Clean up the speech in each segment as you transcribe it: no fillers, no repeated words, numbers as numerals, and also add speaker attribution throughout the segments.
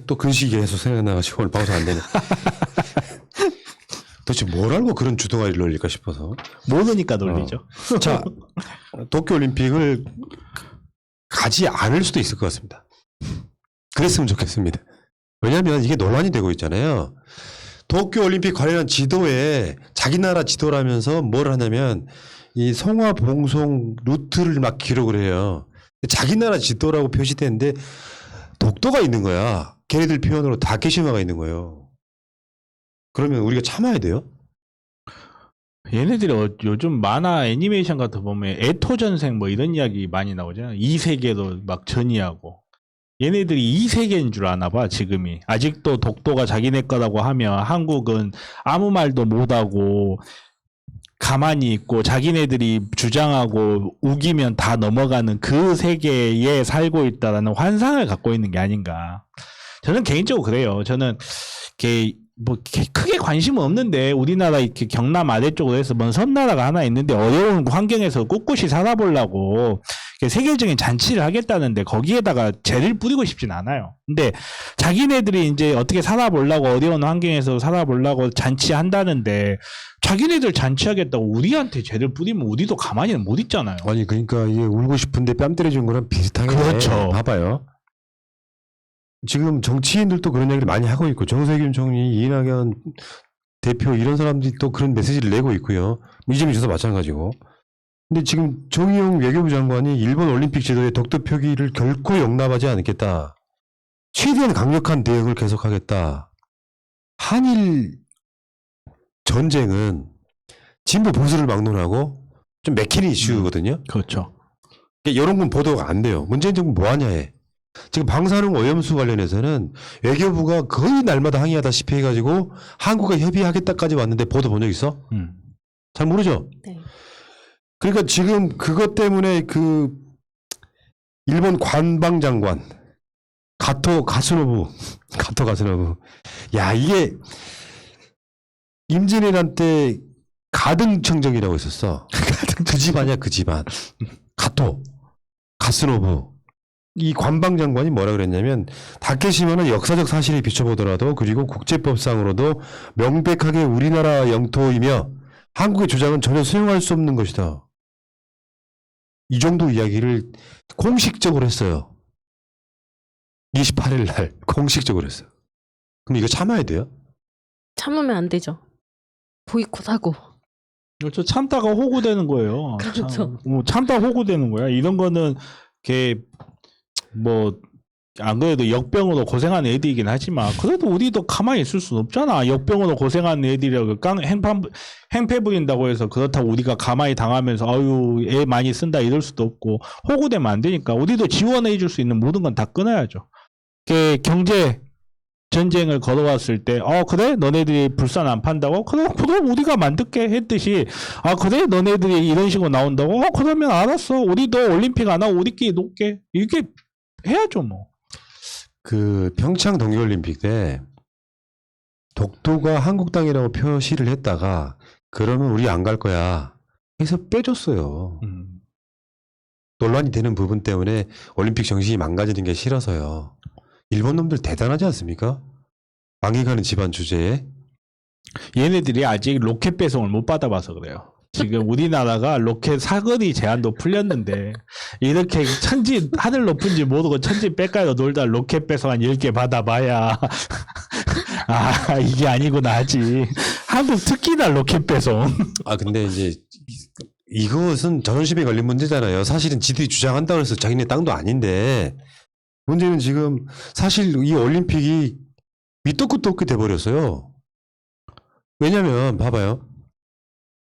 Speaker 1: 또 근식이 계속 생각나가지고 오늘 방송 안 되네. 도대체 뭘 알고 그런 주둥아리를 놀릴까 싶어서.
Speaker 2: 모르니까 놀리죠.
Speaker 1: 자, 도쿄올림픽을 가지 않을 수도 있을 것 같습니다. 그랬으면 좋겠습니다. 왜냐하면 이게 논란이 되고 있잖아요. 도쿄올림픽 관련한 지도에 자기 나라 지도라면서 뭘 하냐면 이 성화봉송 루트를 막 기록을 해요. 자기 나라 지도라고 표시되는데 독도가 있는 거야. 걔네들 표현으로 다케시마가 있는 거예요. 그러면 우리가 참아야 돼요?
Speaker 2: 얘네들이 요즘 만화 애니메이션 같은 거 보면 애토전생 뭐 이런 이야기 많이 나오잖아요. 이 세계도 막 전이하고. 얘네들이 이 세계인 줄 아나 봐, 지금이. 아직도 독도가 자기네 거라고 하면 한국은 아무 말도 못하고 가만히 있고 자기네들이 주장하고 우기면 다 넘어가는 그 세계에 살고 있다라는 환상을 갖고 있는 게 아닌가. 저는 개인적으로 그래요. 저는 크게 관심은 없는데 우리나라 이렇게 경남 아래쪽으로 해서 먼 섬나라가 하나 있는데 어려운 환경에서 꿋꿋이 살아보려고 세계적인 잔치를 하겠다는데 거기에다가 죄를 뿌리고 싶진 않아요. 근데 자기네들이 이제 어떻게 살아보려고 어려운 환경에서 살아보려고 잔치한다는데 자기네들 잔치하겠다고 우리한테 죄를 뿌리면 우리도 가만히는 못 있잖아요.
Speaker 1: 아니 그러니까 이게 울고 싶은데 뺨 때려준 거랑 비슷하게.
Speaker 2: 그렇죠.
Speaker 1: 봐봐요. 지금 정치인들도 그런 얘기를 많이 하고 있고 정세균 총리, 이낙연 대표 이런 사람들이 또 그런 메시지를 내고 있고요. 이재명 지사도 마찬가지고. 근데 지금 정의용 외교부 장관이 일본 올림픽 지도에 독도 표기를 결코 용납하지 않겠다. 최대한 강력한 대응을 계속하겠다. 한일 전쟁은 진보 보수를 막론하고 좀 맥히는 이슈거든요.
Speaker 2: 그렇죠.
Speaker 1: 이런 건 보도가 안 돼요. 문재인 정부 뭐 하냐 해. 지금 방사능 오염수 관련해서는 외교부가 거의 날마다 항의하다시피 해가지고 한국과 협의하겠다까지 왔는데 보도 본 적 있어? 잘 모르죠?
Speaker 3: 네.
Speaker 1: 그러니까 지금 그것 때문에 그 일본 관방장관 가토 가스노부 야 이게 임진왜란 때 가등청정이라고 있었어. 그 집안이야 그 집안. 가토 가스노부 이 관방장관이 뭐라 그랬냐면 다케시마는 역사적 사실에 비춰보더라도 그리고 국제법상으로도 명백하게 우리나라 영토이며 한국의 주장은 전혀 수용할 수 없는 것이다. 이 정도 이야기를 공식적으로 했어요. 28일 날 공식적으로 했어요. 그럼 이거 참아야 돼요?
Speaker 3: 참으면 안 되죠. 보이콧하고.
Speaker 2: 그렇죠. 참다가 호구되는 거예요.
Speaker 3: 그렇죠.
Speaker 2: 참다 호구되는 거야. 이런 거는 안 그래도 역병으로 고생하는 애들이긴 하지만 그래도 우리도 가만히 있을 수는 없잖아. 역병으로 고생하는 애들이라고 행패 부린다고 해서 그렇다고 우리가 가만히 당하면서 아유 애 많이 쓴다 이럴 수도 없고 호구되면 안 되니까 우리도 지원해 줄 수 있는 모든 건 다 끊어야죠. 경제 전쟁을 걸어왔을 때 그래 너네들이 불산 안 판다고 그럼 우리가 만들게 했듯이 그래 너네들이 이런 식으로 나온다고 그러면 알았어 우리도 올림픽 안 하고 우리끼리 놀게 이게 해야죠 뭐.
Speaker 1: 그 평창 동계올림픽 때 독도가 한국 땅이라고 표시를 했다가 그러면 우리 안 갈 거야 해서 빼줬어요. 논란이 되는 부분 때문에 올림픽 정신이 망가지는 게 싫어서요. 일본 놈들 대단하지 않습니까? 망해가는 집안 주제에.
Speaker 2: 얘네들이 아직 로켓 배송을 못 받아봐서 그래요. 지금 우리나라가 로켓 사거리 제한도 풀렸는데 이렇게 하늘 높은지 모르고 천지 빽가로 놀다 로켓 배송 한 10개 받아봐야 이게 아니구나 하지. 한국 특히나 로켓 배송.
Speaker 1: 근데 이제 이것은 자존심에 걸린 문제잖아요. 사실은 지들이 주장한다고 해서 자기네 땅도 아닌데 문제는 지금 사실 이 올림픽이 밑도 끝도 없게 돼버렸어요. 왜냐면 봐봐요.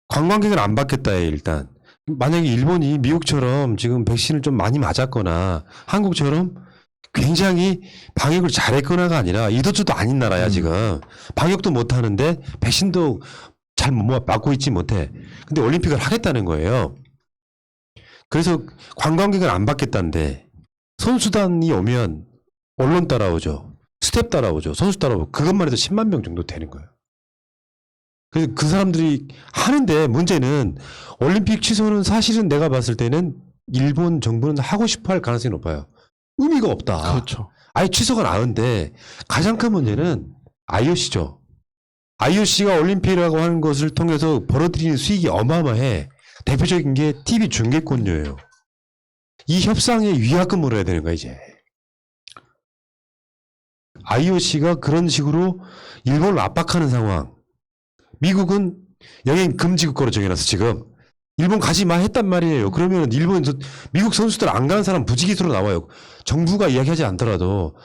Speaker 1: 관광객을 안 받겠다 해 일단. 만약에 일본이 미국처럼 지금 백신을 좀 많이 맞았거나 한국처럼 굉장히 방역을 잘했거나가 아니라 이도저도 아닌 나라야 지금. 방역도 못하는데 백신도 잘 맞고 있지 못해. 근데 올림픽을 하겠다는 거예요. 그래서 관광객을 안 받겠다는데 선수단이 오면 언론 따라오죠. 스텝 따라오죠. 선수 따라오고 그것만 해도 10만 명 정도 되는 거예요. 그래서 그 사람들이 하는데 문제는 올림픽 취소는 사실은 내가 봤을 때는 일본 정부는 하고 싶어 할 가능성이 높아요. 의미가 없다.
Speaker 2: 그렇죠.
Speaker 1: 아예 취소가 나은데 가장 큰 문제는 IOC죠. IOC가 올림픽이라고 하는 것을 통해서 벌어들이는 수익이 어마어마해. 대표적인 게 TV 중계권료예요. 이 협상에 위약금을 해야 되는 거야 이제. IOC가 그런 식으로 일본을 압박하는 상황. 미국은 여행 금지 국가로 정해놨어 지금. 일본 가지 마 했단 말이에요. 그러면 일본 미국 선수들 안 가는 사람 부지기수로 나와요. 정부가 이야기하지 않더라도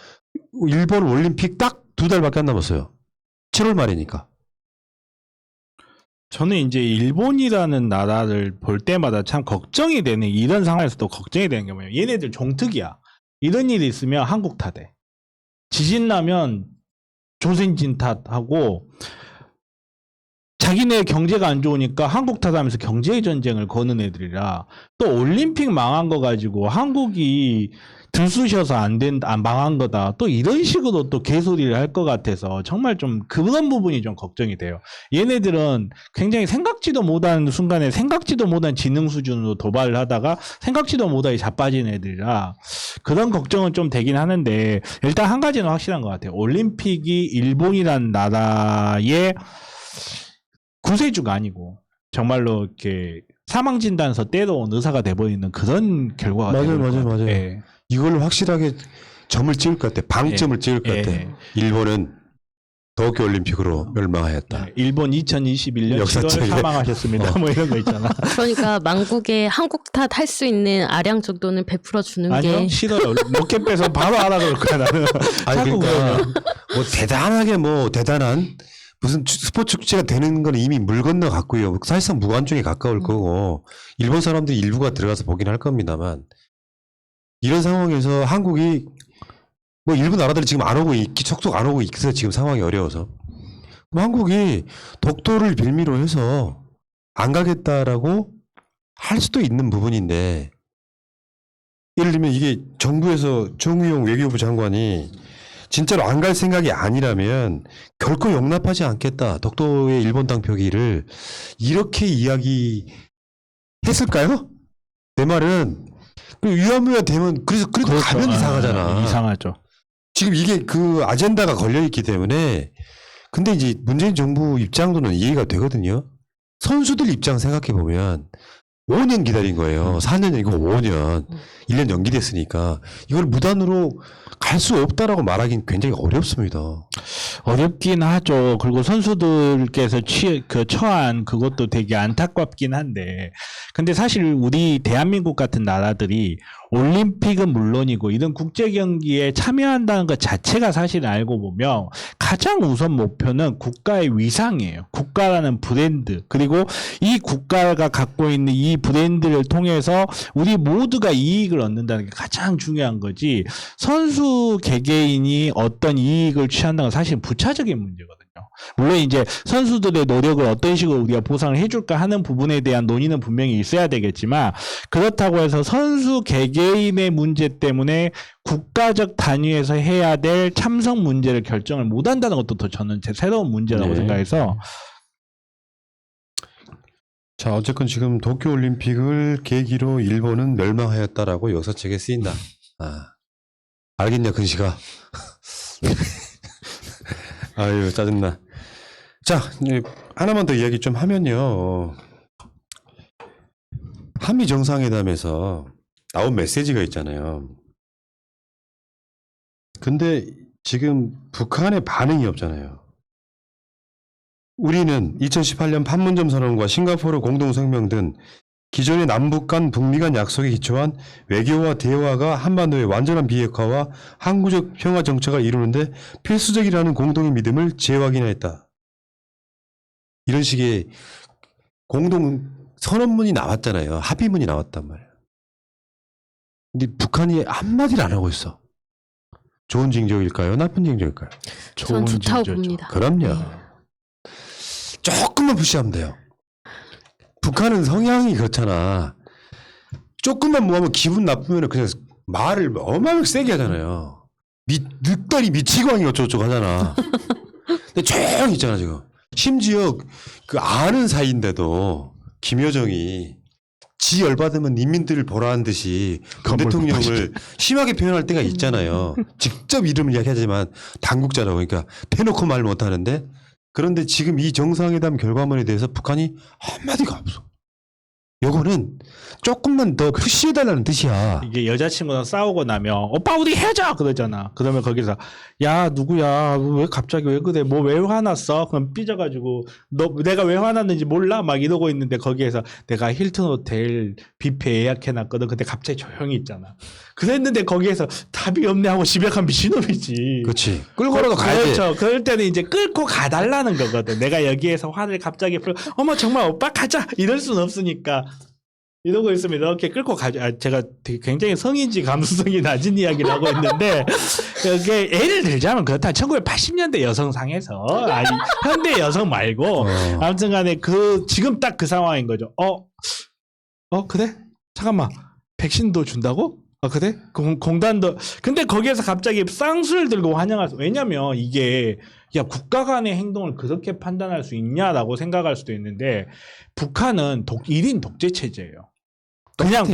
Speaker 1: 일본 올림픽 딱 2달밖에 안 남았어요. 7월 말이니까.
Speaker 2: 저는 이제 일본이라는 나라를 볼 때마다 참 걱정이 되는, 이런 상황에서도 걱정이 되는 게 뭐냐면 얘네들 종특이야. 이런 일이 있으면 한국 탓해. 지진 나면 조선진 탓하고, 자기네 경제가 안 좋으니까 한국 탓하면서 경제 전쟁을 거는 애들이라, 또 올림픽 망한 거 가지고 한국이 들쑤셔서 안 망한 거다, 또 이런 식으로 또 개소리를 할 것 같아서 정말 좀 그런 부분이 좀 걱정이 돼요. 얘네들은 굉장히 생각지도 못한 순간에 생각지도 못한 지능 수준으로 도발을 하다가 생각지도 못하게 자빠진 애들이라 그런 걱정은 좀 되긴 하는데, 일단 한 가지는 확실한 것 같아요. 올림픽이 일본이라는 나라의 구세주가 아니고 정말로 이렇게 사망 진단서 때려온 의사가 돼버리는 그런 결과가
Speaker 1: 맞아요.
Speaker 2: 예.
Speaker 1: 이걸 확실하게 점을 찍을 것 같아. 방점을 찍을 것 같아. 일본은 도쿄올림픽으로 멸망하였다.
Speaker 2: 일본 2021년 7월
Speaker 1: 역사책에.
Speaker 2: 사망하셨습니다. 뭐 이런 거 있잖아.
Speaker 3: 그러니까 만국에 한국 탓 할 수 있는 아량 정도는 베풀어 주는
Speaker 2: 아니요,
Speaker 3: 게
Speaker 2: 싫어요. 로켓 빼서 바로 알아 그럴 거야 나는.
Speaker 1: 아니
Speaker 2: 자꾸
Speaker 1: 그러니까
Speaker 2: 그러면.
Speaker 1: 뭐 대단하게 뭐 대단한 무슨 스포츠 축제가 되는 건 이미 물 건너 갔고요. 사실상 무관중에 가까울 거고 일본 사람들이 일부가 들어가서 보긴 할 겁니다만, 이런 상황에서 한국이 뭐 일부 나라들이 지금 안 오고 있기, 속속 안 오고 있어요. 지금 상황이 어려워서. 그럼 한국이 독도를 빌미로 해서 안 가겠다라고 할 수도 있는 부분인데, 예를 들면 이게 정부에서 정의용 외교부 장관이 진짜로 안 갈 생각이 아니라면 결코 용납하지 않겠다. 독도의 일본 땅 표기를 이렇게 이야기했을까요? 내 말은 위험해야 되면 그래도
Speaker 2: 그렇죠.
Speaker 1: 가면 이상하잖아.
Speaker 2: 이상하죠.
Speaker 1: 지금 이게 그 아젠다가 걸려 있기 때문에. 근데 이제 문재인 정부 입장도는 이해가 되거든요. 선수들 입장 생각해 보면 5년 기다린 거예요. 4년이 아니고 5년. 1년 연기됐으니까 이걸 무단으로 갈 수 없다라고 말하기는 굉장히 어렵습니다.
Speaker 2: 어렵긴 하죠. 그리고 선수들께서 처한 그것도 되게 안타깝긴 한데, 근데 사실 우리 대한민국 같은 나라들이 올림픽은 물론이고 이런 국제 경기에 참여한다는 것 자체가 사실 알고 보면 가장 우선 목표는 국가의 위상이에요. 국가라는 브랜드, 그리고 이 국가가 갖고 있는 이 브랜드를 통해서 우리 모두가 이익을 얻는다는 게 가장 중요한 거지, 선수 개개인이 어떤 이익을 취한다는 건 사실 부차적인 문제거든요. 물론 이제 선수들의 노력을 어떤 식으로 우리가 보상을 해줄까 하는 부분에 대한 논의는 분명히 있어야 되겠지만, 그렇다고 해서 선수 개개인의 문제 때문에 국가적 단위에서 해야 될 참석 문제를 결정을 못한다는 것도 더 저는 새로운 문제라고
Speaker 1: 네.
Speaker 2: 생각해서.
Speaker 1: 자, 어쨌건 지금 도쿄올림픽을 계기로 일본은 멸망하였다라고 역사책에 쓰인다. 알겠냐, 근시가. 아유, 짜증나. 자, 이제 하나만 더 이야기 좀 하면요. 한미 정상회담에서 나온 메시지가 있잖아요. 근데 지금 북한의 반응이 없잖아요. 우리는 2018년 판문점 선언과 싱가포르 공동성명 등 기존의 남북 간 북미 간 약속에 기초한 외교와 대화가 한반도의 완전한 비핵화와 항구적 평화 정착을 이루는데 필수적이라는 공동의 믿음을 재확인했다. 이런 식의 공동 선언문이 나왔잖아요. 합의문이 나왔단 말이에요. 근데 북한이 한마디를 안 하고 있어. 좋은 징조일까요? 나쁜 징조일까요?
Speaker 3: 전 좋다고
Speaker 2: 징조죠.
Speaker 3: 봅니다.
Speaker 1: 그럼요. 조금만 푸시하면 돼요. 북한은 성향이 그렇잖아. 조금만 뭐 하면 기분 나쁘면 그냥 말을 어마어마하게 세게 하잖아요. 늑다리 미치광이 어쩌고저쩌고 하잖아. 근데 조용히 있잖아, 지금. 심지어 그 아는 사이인데도 김여정이 지 열받으면 인민들을 보라는 듯이 문 대통령을 심하게 표현할 때가 있잖아요. 직접 이름을 이야기하지만 당국자라고 그러니까 대놓고 말 못하는데 그런데 지금 이 정상회담 결과물에 대해서 북한이 한마디가 없어. 요거는 조금만 더 푸시해달라는 뜻이야.
Speaker 2: 이게 여자친구랑 싸우고 나면 오빠 우리 헤어져 그러잖아. 그러면 거기서 야 누구야 왜 갑자기 왜 그래 뭐 왜 화났어? 그럼 삐져가지고 너 내가 왜 화났는지 몰라? 막 이러고 있는데 거기에서 내가 힐튼 호텔 뷔페 예약해놨거든. 근데 갑자기 조용히 있잖아. 그랬는데 거기에서 답이 없네 하고 집에 가면 미친놈이지.
Speaker 1: 그렇지. 끌고라도 가야지.
Speaker 2: 그렇죠. 그럴 때는 이제 끌고 가달라는 거거든. 내가 여기에서 화를 갑자기 풀 어머 정말 오빠 가자 이럴 수는 없으니까 이러고 있으면 이렇게 끌고 가죠. 제가 되게 굉장히 성인지 감수성이 낮은 이야기를 하고 있는데 이게 예를 들자면 그렇다. 1980년대 여성상에서 아니 현대 여성 말고 아무튼간에 그 지금 딱 그 상황인 거죠. 그래? 잠깐만 백신도 준다고? 그래? 공단도 근데 거기에서 갑자기 쌍수를 들고 환영할 수 왜냐면 이게 야 국가 간의 행동을 그렇게 판단할 수 있냐라고 생각할 수도 있는데 북한은 1인 독재 체제예요. 그냥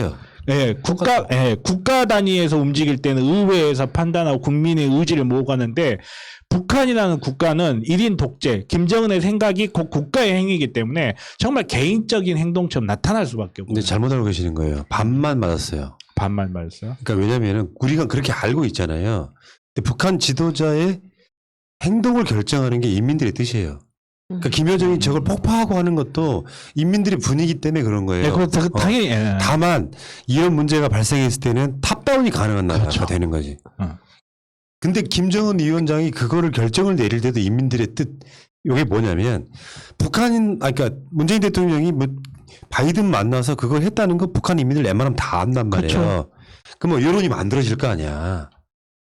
Speaker 1: 똑같아요.
Speaker 2: 국가 단위에서 움직일 때는 의회에서 판단하고 국민의 의지를 모으가는데 북한이라는 국가는 1인 독재, 김정은의 생각이 곧 국가의 행위이기 때문에 정말 개인적인 행동처럼 나타날 수밖에 없고.
Speaker 1: 근데 잘못 알고 계시는 거예요. 반만 맞았어요.
Speaker 2: 반만 말했어요.
Speaker 1: 그러니까 왜냐면은 우리가 그렇게 알고 있잖아요. 근데 북한 지도자의 행동을 결정하는 게 인민들의 뜻이에요. 그러니까 김여정이 저걸 폭파하고 하는 것도 인민들의 분위기 때문에 그런 거예요.
Speaker 2: 네, 그거 당연히.
Speaker 1: 다만 이런 문제가 발생했을 때는 탑다운이 가능한 나라가
Speaker 2: 그렇죠.
Speaker 1: 되는 거지. 근데 김정은 위원장이 그거를 결정을 내릴 때도 인민들의 뜻 이게 뭐냐면 그러니까 문재인 대통령이 뭐 바이든 만나서 그걸 했다는 거 북한 인민들 웬만하면 다 안단 말이에요.
Speaker 2: 그렇죠.
Speaker 1: 그럼 뭐 여론이 만들어질 거 아니야.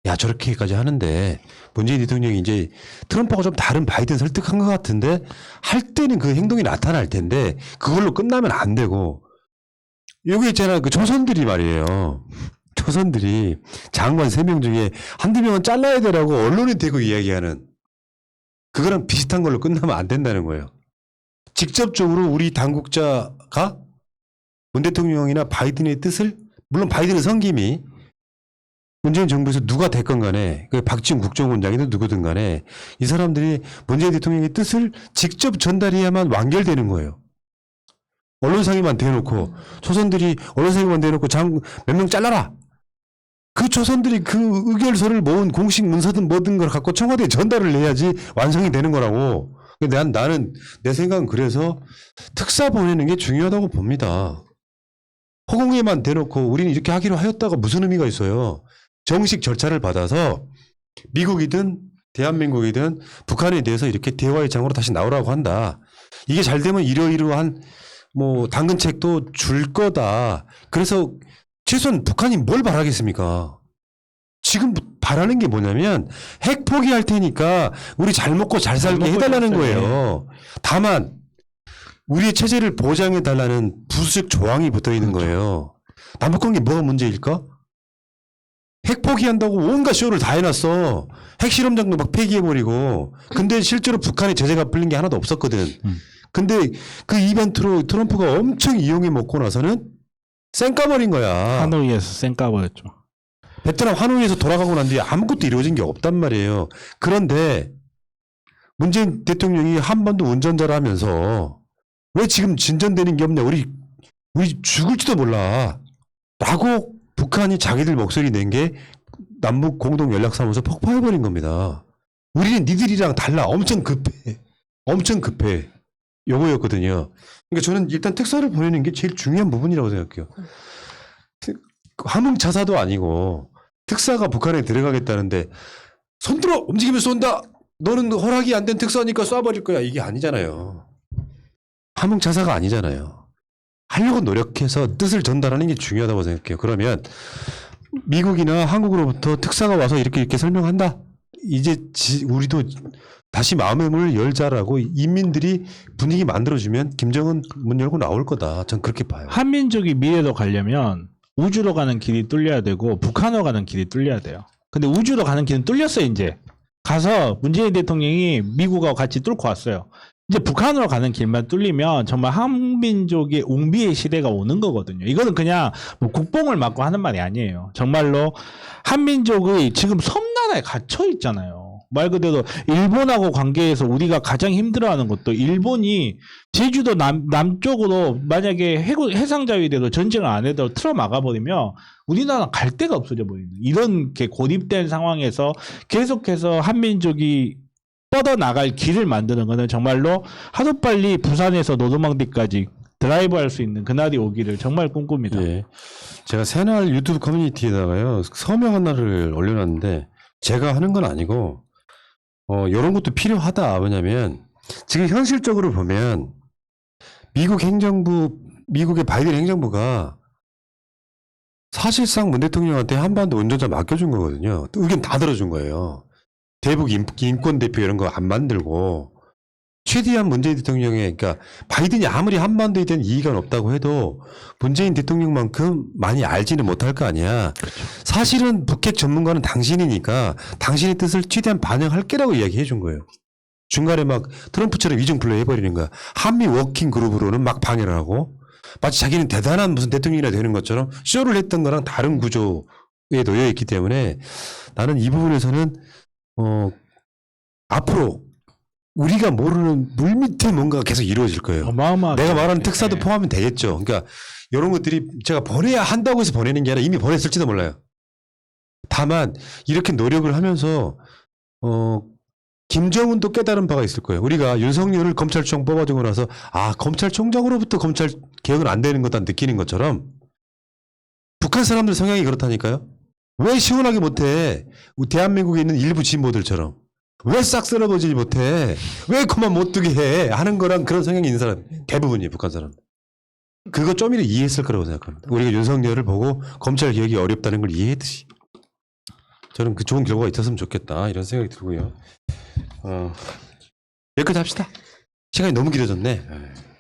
Speaker 1: 야 저렇게까지 하는데 문재인 대통령이 이제 트럼프하고 좀 다른 바이든 설득한 것 같은데 할 때는 그 행동이 나타날 텐데 그걸로 끝나면 안 되고 여기 있잖아 그 조선들이 말이에요. 조선들이 장관 3명 중에 한두 명은 잘라야 되라고 언론에 대고 이야기하는 그거랑 비슷한 걸로 끝나면 안 된다는 거예요. 직접적으로 우리 당국자가 문 대통령이나 바이든의 뜻을 물론 바이든은 성김이 문재인 정부에서 누가 됐건 간에 그 박지원 국정원장이든 누구든 간에 이 사람들이 문재인 대통령의 뜻을 직접 전달해야만 완결되는 거예요. 언론상에만 대놓고 조선들이 언론상에만 대놓고 몇 명 잘라라. 그 조선들이 그 의결서를 모은 공식 문서든 뭐든 걸 갖고 청와대에 전달을 해야지 완성이 되는 거라고. 나는 내 생각은 그래서 특사 보내는 게 중요하다고 봅니다. 허공에만 대놓고 우리는 이렇게 하기로 하였다가 무슨 의미가 있어요. 정식 절차를 받아서 미국이든 대한민국이든 북한에 대해서 이렇게 대화의 장으로 다시 나오라고 한다. 이게 잘 되면 이러이러한 뭐 당근책도 줄 거다. 그래서 최소한 북한이 뭘 바라겠습니까? 지금 바라는 게 뭐냐면 핵 포기할 테니까 우리 잘 먹고 잘 살게 해달라는 거예요. 다만 우리의 체제를 보장해달라는 부수적 조항이 붙어 있는 거예요. 남북관계 뭐가 문제일까? 핵 포기한다고 온갖 쇼를 다 해놨어. 핵실험장도 막 폐기해버리고. 근데 실제로 북한에 제재가 풀린 게 하나도 없었거든. 근데 그 이벤트로 트럼프가 엄청 이용해 먹고 나서는 쌩까버린 거야.
Speaker 2: 하노이에서 쌩까버렸죠.
Speaker 1: 베트남 하노이에서 돌아가고 난 뒤에 아무것도 이루어진 게 없단 말이에요. 그런데 문재인 대통령이 한 번도 운전자를 하면서 왜 지금 진전되는 게 없냐. 우리 죽을지도 몰라. 라고 북한이 자기들 목소리 낸 게 남북 공동 연락사무소 폭파해버린 겁니다. 우리는 니들이랑 달라. 엄청 급해. 엄청 급해. 요거였거든요. 그러니까 저는 일단 특사를 보내는 게 제일 중요한 부분이라고 생각해요. 함흥차사도 아니고 특사가 북한에 들어가겠다는데 손들어 움직이면 쏜다. 너는 허락이 안 된 특사니까 쏴버릴 거야. 이게 아니잖아요. 함흥차사가 아니잖아요. 하려고 노력해서 뜻을 전달하는 게 중요하다고 생각해요. 그러면 미국이나 한국으로부터 특사가 와서 이렇게 설명한다. 이제 우리도 다시 마음의 문을 열자라고 인민들이 분위기 만들어주면 김정은 문 열고 나올 거다. 전 그렇게 봐요.
Speaker 2: 한민족이 미래로 가려면 우주로 가는 길이 뚫려야 되고 북한으로 가는 길이 뚫려야 돼요. 근데 우주로 가는 길은 뚫렸어요. 이제 가서 문재인 대통령이 미국하고 같이 뚫고 왔어요. 이제 북한으로 가는 길만 뚫리면 정말 한민족의 웅비의 시대가 오는 거거든요. 이거는 그냥 뭐 국뽕을 맞고 하는 말이 아니에요. 정말로 한민족의 지금 섬나라에 갇혀 있잖아요. 말 그대로 일본하고 관계에서 우리가 가장 힘들어하는 것도 일본이 제주도 남쪽으로 만약에 해상자위대로 전쟁을 안 해도 틀어 막아버리면 우리나라 갈 데가 없어져 버리는 이런 게 고립된 상황에서 계속해서 한민족이 뻗어나갈 길을 만드는 거는 정말로 하루빨리 부산에서 노르망디까지 드라이브 할 수 있는 그날이 오기를 정말 꿈꿉니다.
Speaker 1: 예. 제가 새날 유튜브 커뮤니티에다가요, 서명 하나를 올려놨는데, 제가 하는 건 아니고, 이런 것도 필요하다. 왜냐면, 지금 현실적으로 보면, 미국의 바이든 행정부가 사실상 문 대통령한테 한반도 운전자 맡겨준 거거든요. 의견 다 들어준 거예요. 대북 인권 대표 이런 거 안 만들고 최대한 문재인 대통령의 그러니까 바이든이 아무리 한반도에 대한 이의가 없다고 해도 문재인 대통령만큼 많이 알지는 못할 거 아니야. 사실은 북핵 전문가는 당신이니까 당신의 뜻을 최대한 반영할 게라고 이야기해 준 거예요. 중간에 막 트럼프처럼 이중 플레이 해버리는 거야. 한미 워킹 그룹으로는 막 방해를 하고 마치 자기는 대단한 무슨 대통령이라 되는 것처럼 쇼를 했던 거랑 다른 구조에 놓여 있기 때문에 나는 이 부분에서는 앞으로 우리가 모르는 물밑에 뭔가가 계속 이루어질 거예요.
Speaker 2: 어마어마하게.
Speaker 1: 내가 말하는 특사도
Speaker 2: 네.
Speaker 1: 포함이 되겠죠. 그러니까 이런 것들이 제가 보내야 한다고 해서 보내는 게 아니라 이미 보냈을지도 몰라요. 다만 이렇게 노력을 하면서 김정은도 깨달은 바가 있을 거예요. 우리가 윤석열을 검찰총 뽑아주고 나서 검찰총장으로부터 검찰 개혁은 안 되는 거다 느끼는 것처럼 북한 사람들 성향이 그렇다니까요. 왜 시원하게 못해? 대한민국에 있는 일부 진보들처럼. 왜 싹 쓸어버리지 못해? 왜 그만 못 두게 해? 하는 거랑 그런 성향이 있는 사람 대부분이에요. 북한 사람. 그거 좀이라 이해했을 거라고 생각합니다. 우리가 윤석열을 보고 검찰 개혁이 어렵다는 걸 이해했듯이. 저는 그 좋은 결과가 있었으면 좋겠다. 이런 생각이 들고요. 여기까지 합시다. 시간이 너무 길어졌네.